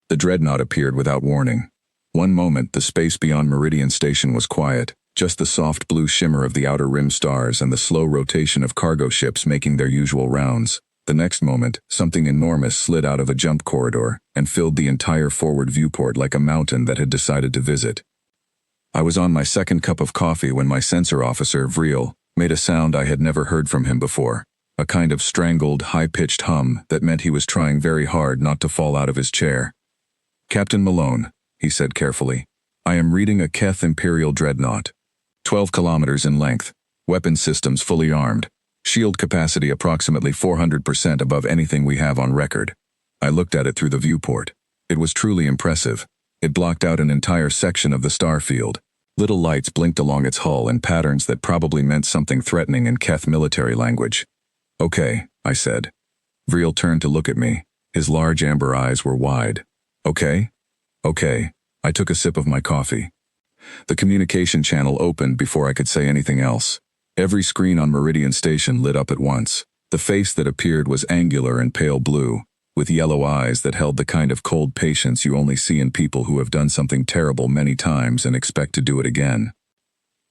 The dreadnought appeared without warning. One moment, the space beyond Meridian Station was quiet, just the soft blue shimmer of the outer rim stars and the slow rotation of cargo ships making their usual rounds. The next moment, something enormous slid out of a jump corridor and filled the entire forward viewport like a mountain that had decided to visit. I was on my second cup of coffee when my sensor officer, Vreel, made a sound I had never heard from him before, a kind of strangled, high-pitched hum that meant he was trying very hard not to fall out of his chair. "Captain Malone," he said carefully, "I am reading a Keth Imperial dreadnought. 12 kilometers in length, weapon systems fully armed, shield capacity approximately 400% above anything we have on record." I looked at it through the viewport. It was truly impressive. It blocked out an entire section of the star field. Little lights blinked along its hull in patterns that probably meant something threatening in Keth military language. "Okay," I said. Vreel turned to look at me. His large amber eyes were wide. "Okay?" "Okay." I took a sip of my coffee. The communication channel opened before I could say anything else. Every screen on Meridian Station lit up at once. The face that appeared was angular and pale blue, with yellow eyes that held the kind of cold patience you only see in people who have done something terrible many times and expect to do it again.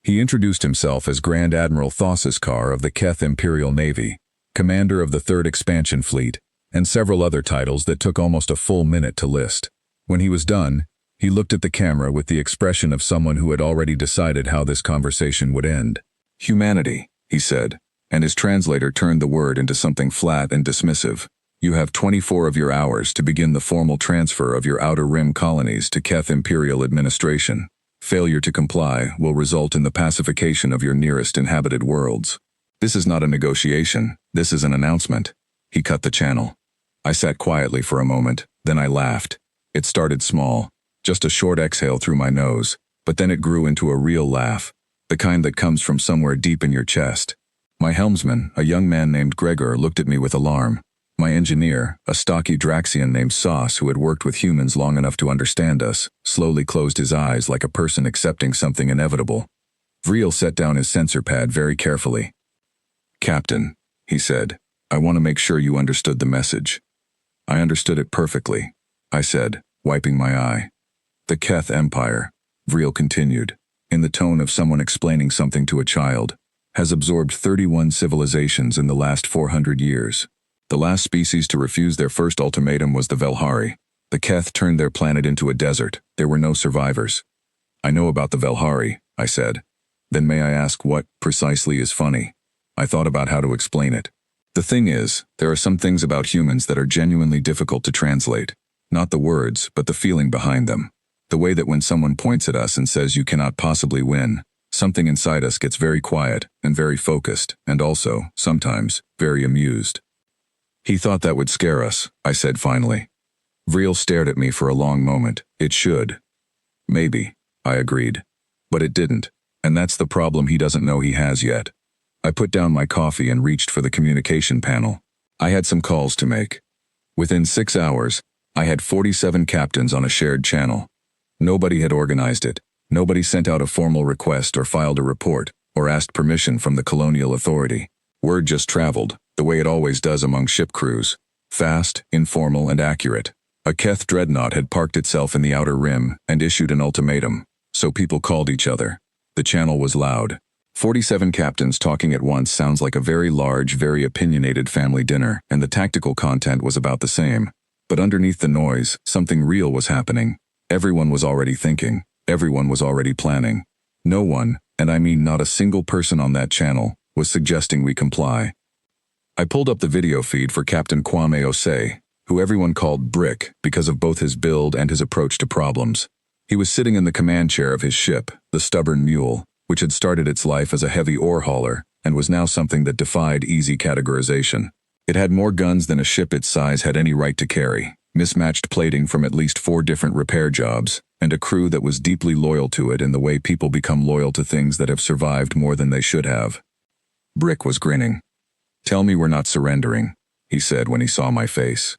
He introduced himself as Grand Admiral Thausiskar of the Keth Imperial Navy, commander of the 3rd Expansion Fleet, and several other titles that took almost a full minute to list. When he was done, he looked at the camera with the expression of someone who had already decided how this conversation would end. "Humanity," he said, and his translator turned the word into something flat and dismissive. "You have 24 of your hours to begin the formal transfer of your Outer Rim colonies to Keth Imperial administration. Failure to comply will result in the pacification of your nearest inhabited worlds. This is not a negotiation, this is an announcement." He cut the channel. I sat quietly for a moment, then I laughed. It started small, just a short exhale through my nose, but then it grew into a real laugh, the kind that comes from somewhere deep in your chest. My helmsman, a young man named Gregor, looked at me with alarm. My engineer, a stocky Draxian named Sauce who had worked with humans long enough to understand us, slowly closed his eyes like a person accepting something inevitable. Vreel set down his sensor pad very carefully. "Captain," he said, "I want to make sure you understood the message." "I understood it perfectly," I said, wiping my eye. "The Keth Empire," Vreel continued, in the tone of someone explaining something to a child, "has absorbed 31 civilizations in the last 400 years. The last species to refuse their first ultimatum was the Velhari. The Keth turned their planet into a desert. There were no survivors." "I know about the Velhari," I said. "Then may I ask what, precisely, is funny?" I thought about how to explain it. "The thing is, there are some things about humans that are genuinely difficult to translate. Not the words, but the feeling behind them. The way that when someone points at us and says you cannot possibly win, something inside us gets very quiet and very focused, and also, sometimes, very amused." "He thought that would scare us," I said finally. Vreel stared at me for a long moment. "It should." "Maybe," I agreed. "But it didn't, and that's the problem he doesn't know he has yet." I put down my coffee and reached for the communication panel. I had some calls to make. Within 6 hours, I had 47 captains on a shared channel. Nobody had organized it. Nobody sent out a formal request or filed a report, or asked permission from the Colonial Authority. Word just traveled, the way it always does among ship crews. Fast, informal, and accurate. A Keth dreadnought had parked itself in the Outer Rim and issued an ultimatum, so people called each other. The channel was loud. 47 captains talking at once sounds like a very large, very opinionated family dinner, and the tactical content was about the same. But underneath the noise, something real was happening. Everyone was already thinking. Everyone was already planning. No one, and I mean not a single person on that channel, was suggesting we comply. I pulled up the video feed for Captain Kwame Osei, who everyone called Brick because of both his build and his approach to problems. He was sitting in the command chair of his ship, the Stubborn Mule, which had started its life as a heavy ore hauler and was now something that defied easy categorization. It had more guns than a ship its size had any right to carry, mismatched plating from at least 4 different repair jobs, and a crew that was deeply loyal to it in the way people become loyal to things that have survived more than they should have. Brick was grinning. "Tell me we're not surrendering," he said when he saw my face.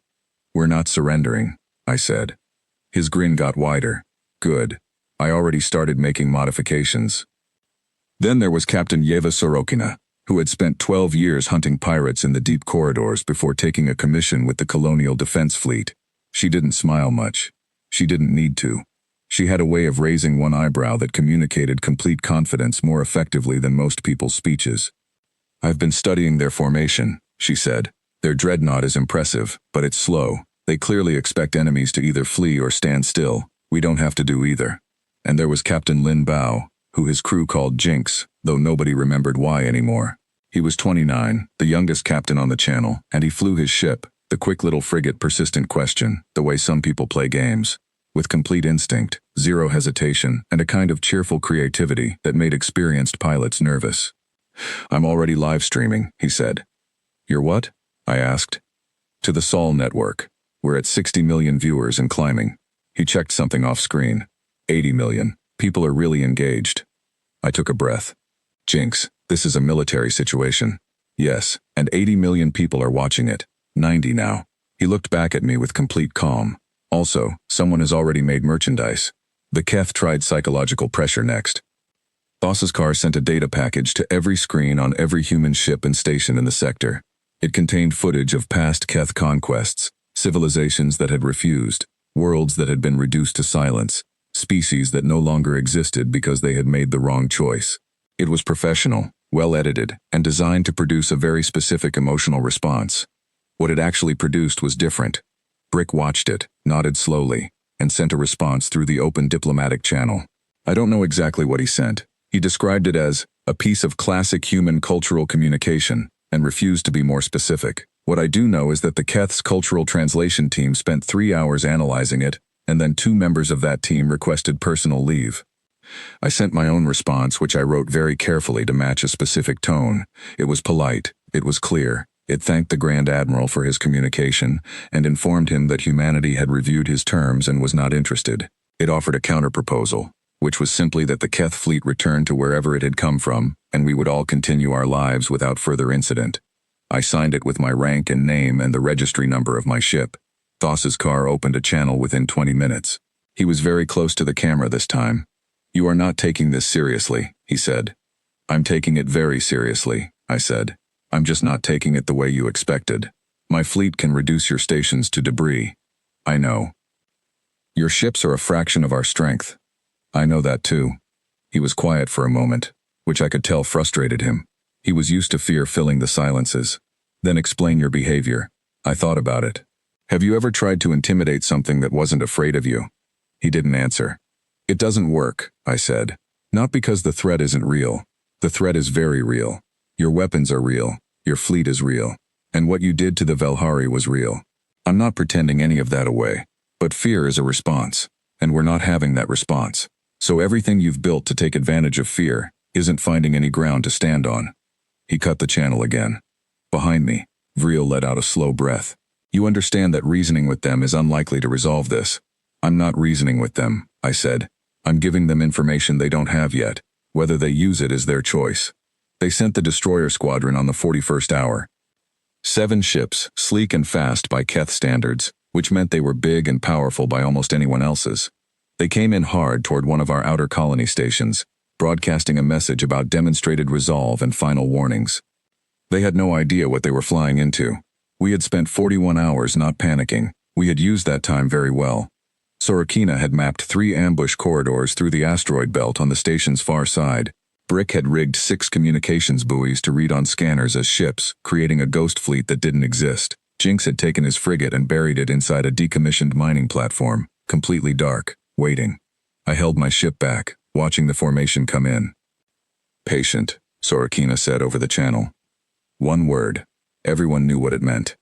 "We're not surrendering," I said. His grin got wider. "Good. I already started making modifications." Then there was Captain Yeva Sorokina, who had spent 12 years hunting pirates in the deep corridors before taking a commission with the Colonial Defense Fleet. She didn't smile much. She didn't need to. She had a way of raising one eyebrow that communicated complete confidence more effectively than most people's speeches. "I've been studying their formation," she said. "Their dreadnought is impressive, but it's slow. They clearly expect enemies to either flee or stand still. We don't have to do either." And there was Captain Lin Bao, who his crew called Jinx, though nobody remembered why anymore. He was 29, the youngest captain on the channel, and he flew his ship, the quick little frigate Persistent Question, the way some people play games, with complete instinct, zero hesitation, and a kind of cheerful creativity that made experienced pilots nervous. "I'm already live streaming," he said. "You're what?" I asked. "To the Sol network. We're at 60 million viewers and climbing." He checked something off screen. 80 million. People are really engaged. I took a breath. "Jinx, this is a military situation." "Yes, and 80 million people are watching it. 90 now." He looked back at me with complete calm. "Also, someone has already made merchandise." The Keth tried psychological pressure next. Boss's car sent a data package to every screen on every human ship and station in the sector. It contained footage of past Keth conquests, civilizations that had refused, worlds that had been reduced to silence, species that no longer existed because they had made the wrong choice. It was professional, well-edited, and designed to produce a very specific emotional response. What it actually produced was different. Brick watched it, nodded slowly, and sent a response through the open diplomatic channel. I don't know exactly what he sent. He described it as a piece of classic human cultural communication and refused to be more specific. What I do know is that the Keth's cultural translation team spent 3 hours analyzing it, and then 2 members of that team requested personal leave. I sent my own response, which I wrote very carefully to match a specific tone. It was polite, it was clear, it thanked the Grand Admiral for his communication, and informed him that humanity had reviewed his terms and was not interested. It offered a counterproposal, which was simply that the Keth fleet return to wherever it had come from, and we would all continue our lives without further incident. I signed it with my rank and name and the registry number of my ship. Thos's car opened a channel within 20 minutes. He was very close to the camera this time. "You are not taking this seriously," he said. "I'm taking it very seriously," I said. "I'm just not taking it the way you expected. My fleet can reduce your stations to debris. I know. Your ships are a fraction of our strength. I know that too." He was quiet for a moment, which I could tell frustrated him. He was used to fear filling the silences. "Then explain your behavior." I thought about it. "Have you ever tried to intimidate something that wasn't afraid of you?" He didn't answer. "It doesn't work," I said. "Not because the threat isn't real. The threat is very real. Your weapons are real. Your fleet is real. And what you did to the Velhari was real. I'm not pretending any of that away. But fear is a response, and we're not having that response. So everything you've built to take advantage of fear isn't finding any ground to stand on." He cut the channel again. Behind me, Vreel let out a slow breath. "You understand that reasoning with them is unlikely to resolve this." "I'm not reasoning with them," I said. "I'm giving them information they don't have yet. Whether they use it is their choice." They sent the destroyer squadron on the 41st hour. 7 ships, sleek and fast by Keth standards, which meant they were big and powerful by almost anyone else's. They came in hard toward one of our outer colony stations, broadcasting a message about demonstrated resolve and final warnings. They had no idea what they were flying into. We had spent 41 hours not panicking. We had used that time very well. Sorokina had mapped 3 ambush corridors through the asteroid belt on the station's far side. Brick had rigged 6 communications buoys to read on scanners as ships, creating a ghost fleet that didn't exist. Jinx had taken his frigate and buried it inside a decommissioned mining platform, completely dark, waiting. I held my ship back, watching the formation come in. "Patient," Sorokina said over the channel. One word. Everyone knew what it meant.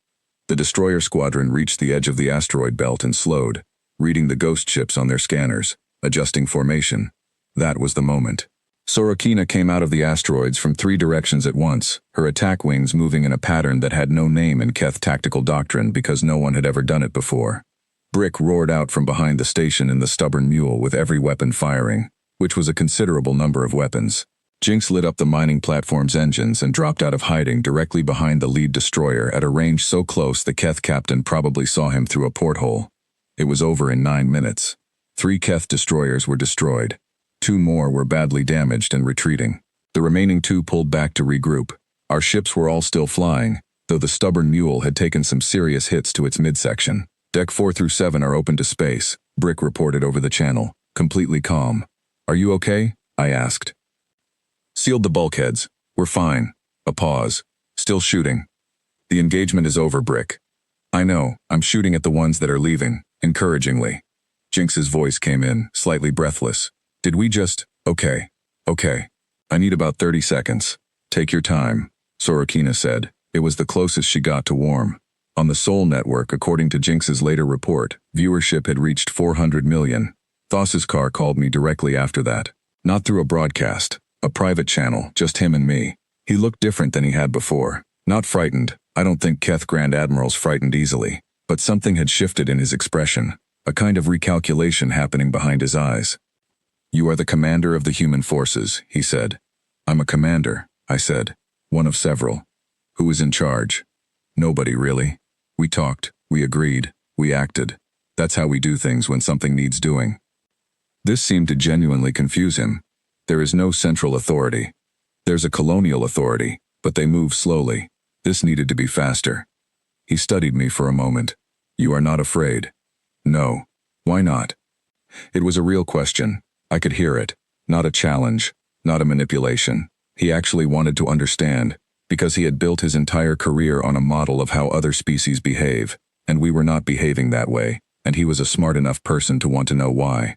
The destroyer squadron reached the edge of the asteroid belt and slowed, reading the ghost ships on their scanners, adjusting formation. That was the moment. Sorokina came out of the asteroids from 3 directions at once, her attack wings moving in a pattern that had no name in Keth tactical doctrine because no one had ever done it before. Brick roared out from behind the station in the stubborn mule with every weapon firing, which was a considerable number of weapons. Jinx lit up the mining platform's engines and dropped out of hiding directly behind the lead destroyer at a range so close the Keth captain probably saw him through a porthole. It was over in 9 minutes. 3 Keth destroyers were destroyed. 2 more were badly damaged and retreating. The remaining 2 pulled back to regroup. Our ships were all still flying, though the stubborn mule had taken some serious hits to its midsection. Deck 4 through 7 are open to space, Brick reported over the channel, completely calm. Are you okay? I asked. Sealed the bulkheads. We're fine. A pause. Still shooting. The engagement is over, Brick. I know, I'm shooting at the ones that are leaving, encouragingly. Jinx's voice came in, slightly breathless. Did we just… Okay. I need about 30 seconds. Take your time, Sorokina said. It was the closest she got to warm. On the Soul Network, according to Jinx's later report, viewership had reached 400 million. Thos's car called me directly after that. Not through a broadcast, a private channel, just him and me. He looked different than he had before. Not frightened. I don't think Keth Grand Admiral's frightened easily. But something had shifted in his expression, a kind of recalculation happening behind his eyes. You are the commander of the human forces, he said. I'm a commander, I said. One of several. Who is in charge? Nobody, really. We talked, we agreed, we acted. That's how we do things when something needs doing. This seemed to genuinely confuse him. There is no central authority. There's a colonial authority, but they move slowly. This needed to be faster. He studied me for a moment. You are not afraid? No. Why not? It was a real question. I could hear it. Not a challenge, not a manipulation. He actually wanted to understand, because he had built his entire career on a model of how other species behave, and we were not behaving that way, and he was a smart enough person to want to know why.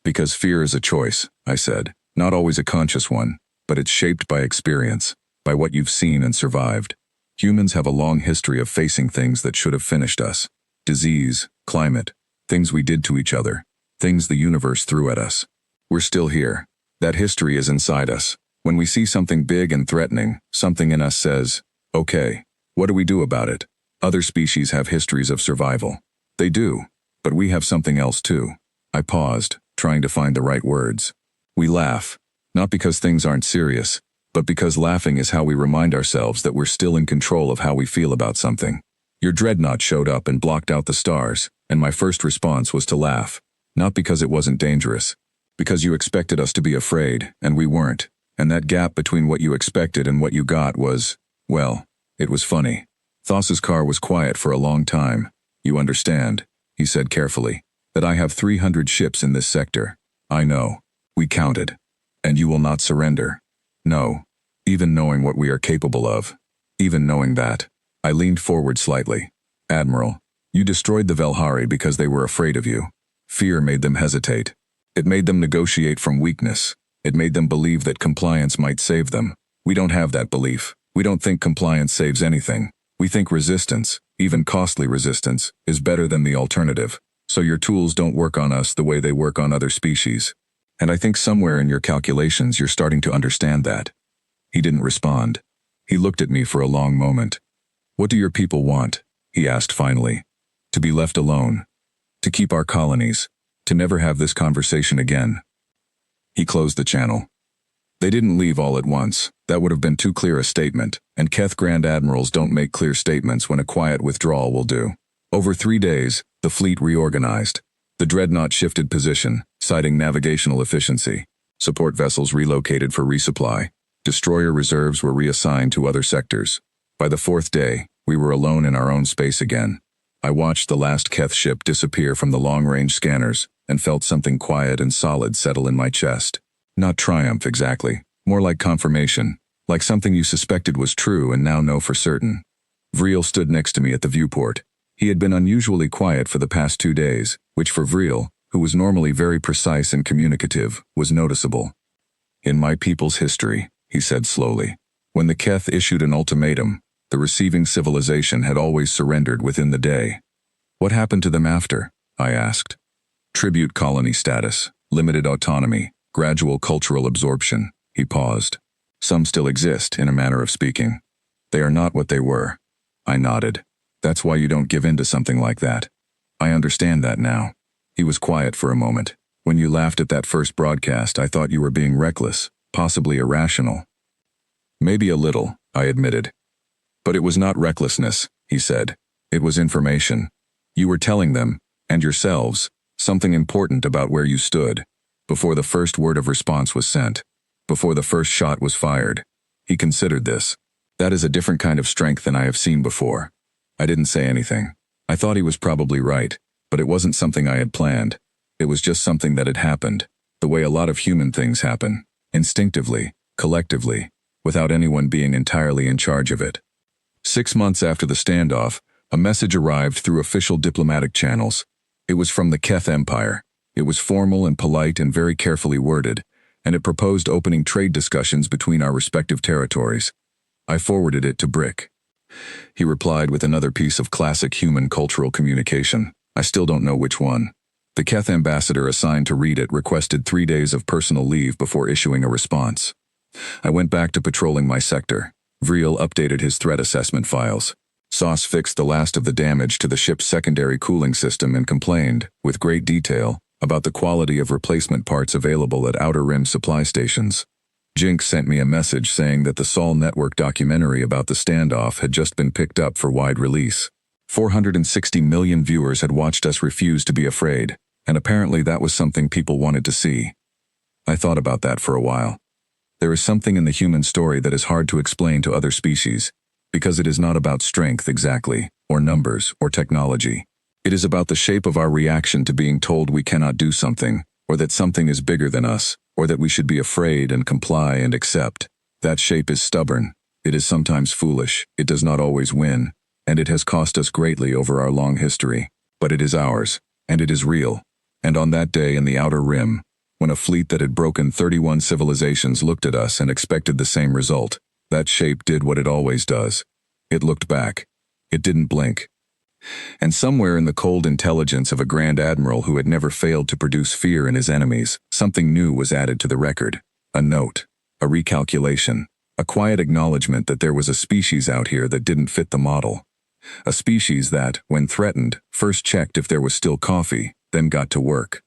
Because fear is a choice, I said. Not always a conscious one, but it's shaped by experience, by what you've seen and survived. Humans have a long history of facing things that should have finished us. Disease, climate, things we did to each other, things the universe threw at us. We're still here. That history is inside us. When we see something big and threatening, something in us says, okay, what do we do about it? Other species have histories of survival. They do, but we have something else too. I paused, trying to find the right words. We laugh, not because things aren't serious, but because laughing is how we remind ourselves that we're still in control of how we feel about something. Your dreadnought showed up and blocked out the stars, and my first response was to laugh. Not because it wasn't dangerous, because you expected us to be afraid, and we weren't, and that gap between what you expected and what you got was, well, it was funny. Thos's car was quiet for a long time. You understand, he said carefully, that I have 300 ships in this sector. I know. We counted. And you will not surrender. No. Even knowing what we are capable of. Even knowing that. I leaned forward slightly. Admiral, you destroyed the Velhari because they were afraid of you. Fear made them hesitate. It made them negotiate from weakness. It made them believe that compliance might save them. We don't have that belief. We don't think compliance saves anything. We think resistance, even costly resistance, is better than the alternative. So your tools don't work on us the way they work on other species. And I think somewhere in your calculations you're starting to understand that. He didn't respond. He looked at me for a long moment. What do your people want? He asked finally. To be left alone. To keep our colonies. To never have this conversation again. He closed the channel. They didn't leave all at once. That would have been too clear a statement, and Keth Grand Admirals don't make clear statements when a quiet withdrawal will do. Over 3 days, the fleet reorganized. The dreadnought shifted position, citing navigational efficiency. Support vessels relocated for resupply. Destroyer reserves were reassigned to other sectors. By the 4th day, we were alone in our own space again. I watched the last Keth ship disappear from the long-range scanners and felt something quiet and solid settle in my chest. Not triumph exactly, more like confirmation, like something you suspected was true and now know for certain. Vreel stood next to me at the viewport. He had been unusually quiet for the past 2 days, which for Vreel, who was normally very precise and communicative, was noticeable. In my people's history, he said slowly, when the Keth issued an ultimatum, the receiving civilization had always surrendered within the day. What happened to them after? I asked. Tribute colony status, limited autonomy, gradual cultural absorption. He paused. Some still exist, in a manner of speaking. They are not what they were. I nodded. That's why you don't give in to something like that. I understand that now. He was quiet for a moment. When you laughed at that first broadcast, I thought you were being reckless, possibly irrational. Maybe a little, I admitted. But it was not recklessness, he said. It was information. You were telling them, and yourselves, something important about where you stood, before the first word of response was sent, before the first shot was fired. He considered this. That is a different kind of strength than I have seen before. I didn't say anything. I thought he was probably right. But it wasn't something I had planned. It was just something that had happened, the way a lot of human things happen, instinctively, collectively, without anyone being entirely in charge of it. 6 months after the standoff, a message arrived through official diplomatic channels. It was from the Keth Empire. It was formal and polite and very carefully worded, and it proposed opening trade discussions between our respective territories. I forwarded it to Brick. He replied with another piece of classic human cultural communication. I still don't know which one. The Keth ambassador assigned to read it requested 3 days of personal leave before issuing a response. I went back to patrolling my sector. Vreel updated his threat assessment files. Sauce fixed the last of the damage to the ship's secondary cooling system and complained, with great detail, about the quality of replacement parts available at Outer Rim supply stations. Jinx sent me a message saying that the Sol Network documentary about the standoff had just been picked up for wide release. 460 million viewers had watched us refuse to be afraid, and apparently that was something people wanted to see. I thought about that for a while. There is something in the human story that is hard to explain to other species, because it is not about strength exactly, or numbers, or technology. It is about the shape of our reaction to being told we cannot do something, or that something is bigger than us, or that we should be afraid and comply and accept. That shape is stubborn. It is sometimes foolish. It does not always win, and it has cost us greatly over our long history. But it is ours, and it is real. And on that day in the Outer Rim, when a fleet that had broken 31 civilizations looked at us and expected the same result, that shape did what it always does. It looked back. It didn't blink. And somewhere in the cold intelligence of a Grand Admiral who had never failed to produce fear in his enemies, something new was added to the record. A note. A recalculation. A quiet acknowledgement that there was a species out here that didn't fit the model. A species that, when threatened, first checked if there was still coffee, then got to work.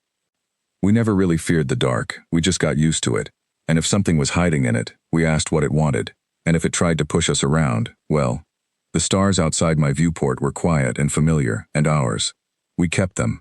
We never really feared the dark, we just got used to it. And if something was hiding in it, we asked what it wanted. And if it tried to push us around, well, the stars outside my viewport were quiet and familiar, and ours. We kept them.